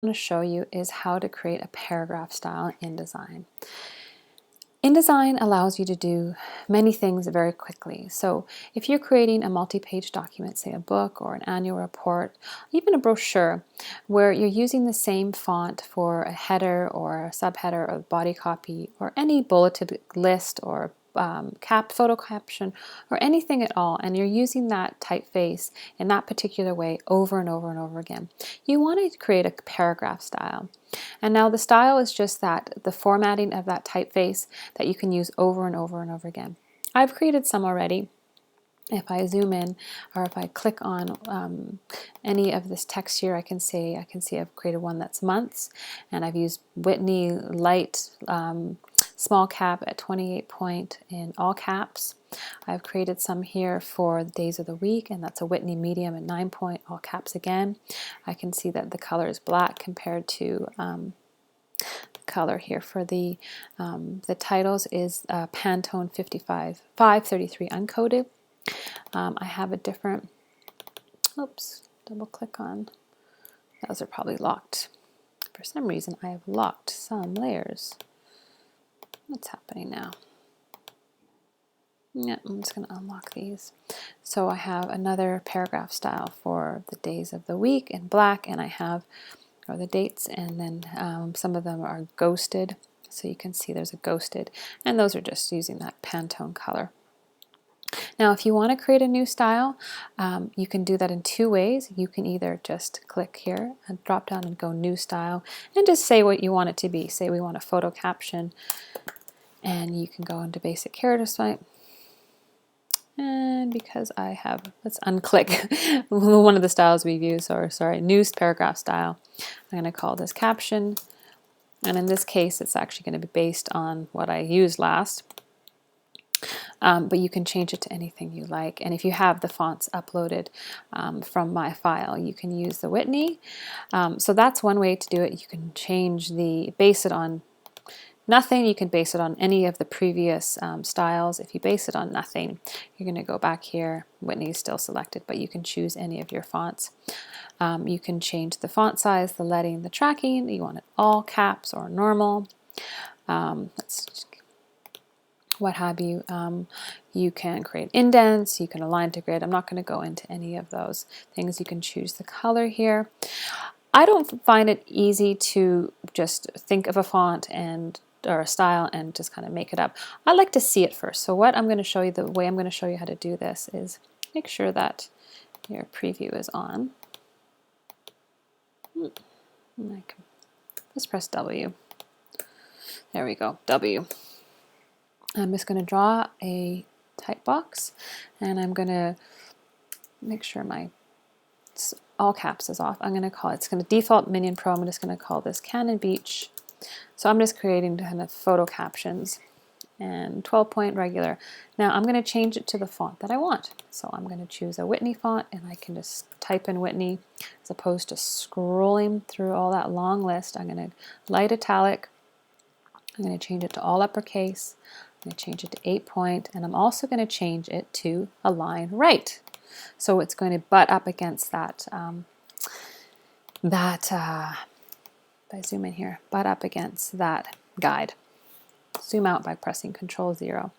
going to show you is how to create a paragraph style in InDesign. InDesign allows you to do many things very quickly. So if you're creating a multi-page document, say a book or an annual report, even a brochure, where you're using the same font for a header or a subheader or body copy or any bulleted list or photo caption or anything at all, and you're using that typeface in that particular way over and over and over again, you want to create a paragraph style. And now the style is just that, the formatting of that typeface that you can use over and over and over again. I've created some already. If I zoom in, or if I click on any of this text here, I can see I've created one that's months, and I've used Whitney light small cap at 28 point in all caps. I've created some here for the days of the week, and that's a Whitney medium at 9 point, all caps again. I can see that the color is black compared to color here for the titles is Pantone 533 uncoded. I have a different, double click on, those are probably locked. For some reason I have locked some layers. What's happening now? Yeah, I'm just going to unlock these. So I have another paragraph style for the days of the week in black, and I have the dates, and then some of them are ghosted. So you can see there's a ghosted, and those are just using that Pantone color. Now, if you want to create a new style, you can do that in two ways. You can either just click here and drop down and go New Style and just say what you want it to be. Say we want a photo caption, and you can go into Basic Character Type. And because I have, let's unclick one of the styles we've used, or sorry, New Paragraph Style. I'm going to call this Caption. And in this case, it's actually going to be based on what I used last. But you can change it to anything you like. And if you have the fonts uploaded from my file, you can use the Whitney. So that's one way to do it. You can base it on nothing. You can base it on any of the previous styles. If you base it on nothing, you're going to go back here. Whitney is still selected, but you can choose any of your fonts. You can change the font size, the leading, the tracking. You want it all caps or normal. What have you. You can create indents, you can align to grid. I'm not going to go into any of those things. You can choose the color here. I don't find it easy to just think of a font or a style and just kind of make it up. I like to see it first. So what I'm going to show you, the way I'm going to show you how to do this is make sure that your preview is on. Let's press W. There we go, W. I'm just going to draw a type box, and I'm going to make sure my all caps is off. I'm going to call it, it's going to default Minion Pro. I'm just going to call this Cannon Beach. So I'm just creating kind of photo captions, and 12 point regular. Now I'm going to change it to the font that I want. So I'm going to choose a Whitney font, and I can just type in Whitney as opposed to scrolling through all that long list. I'm going to light italic. I'm going to change it to all uppercase. I'm going to change it to 8 point, and I'm also going to change it to align right. So it's going to butt up against that, if I zoom in here, butt up against that guide. Zoom out by pressing Control-0.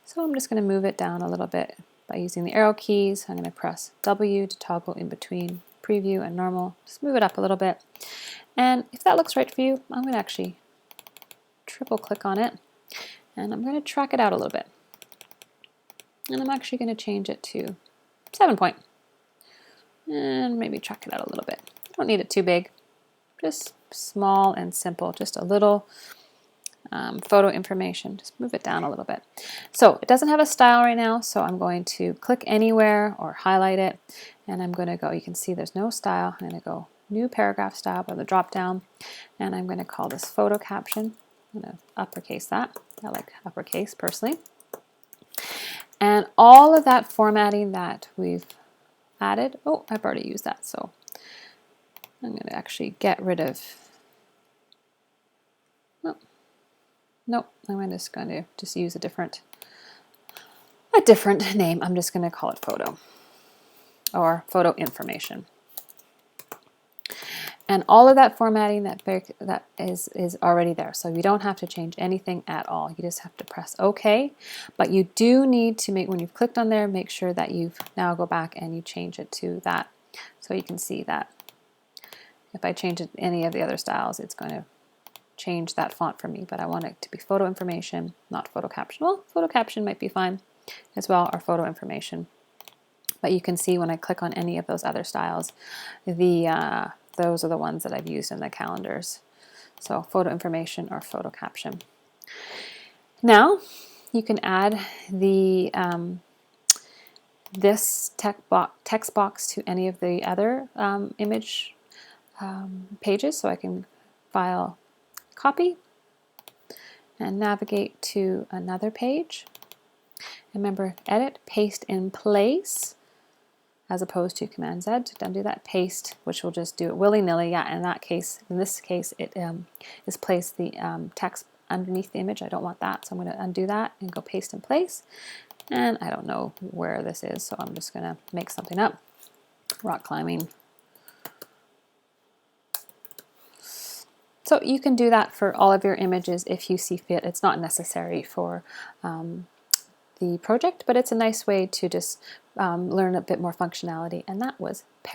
So I'm just going to move it down a little bit by using the arrow keys. I'm going to press W to toggle in between preview and normal. Just move it up a little bit. And if that looks right for you, I'm going to actually triple click on it, and I'm going to track it out a little bit. And I'm actually going to change it to 7 point. And maybe track it out a little bit. Don't need it too big. Just small and simple. Just a little photo information. Just move it down a little bit. So it doesn't have a style right now, so I'm going to click anywhere or highlight it, and I'm going to go, you can see there's no style. I'm going to go New Paragraph Style by the drop down, and I'm going to call this Photo Caption. I'm going to uppercase that. I like uppercase personally. And all of that formatting that we've added, oh, I've already used that, so I'm going to actually get rid of, nope, I'm just going to use a different name. I'm just going to call it photo or photo information. And all of that formatting that is already there. So you don't have to change anything at all. You just have to press OK. But you do need to make, when you've clicked on there, make sure that you've now go back and you change it to that. So you can see that if I change it any of the other styles, it's going to change that font for me. But I want it to be photo information, not photo caption. Well, photo caption might be fine as well, or photo information. But you can see when I click on any of those other styles, those are the ones that I've used in the calendars. So photo information or photo caption. Now you can add the this text box to any of the other image pages. So I can file, copy, and navigate to another page. Remember, edit, paste in place, as opposed to Command Z to undo that. Paste, which will just do it willy-nilly. Yeah, in this case, it is place the text underneath the image. I don't want that, so I'm going to undo that and go paste in place. And I don't know where this is, so I'm just going to make something up. Rock climbing. So you can do that for all of your images if you see fit. It's not necessary for the project, but it's a nice way to just learn a bit more functionality. And that was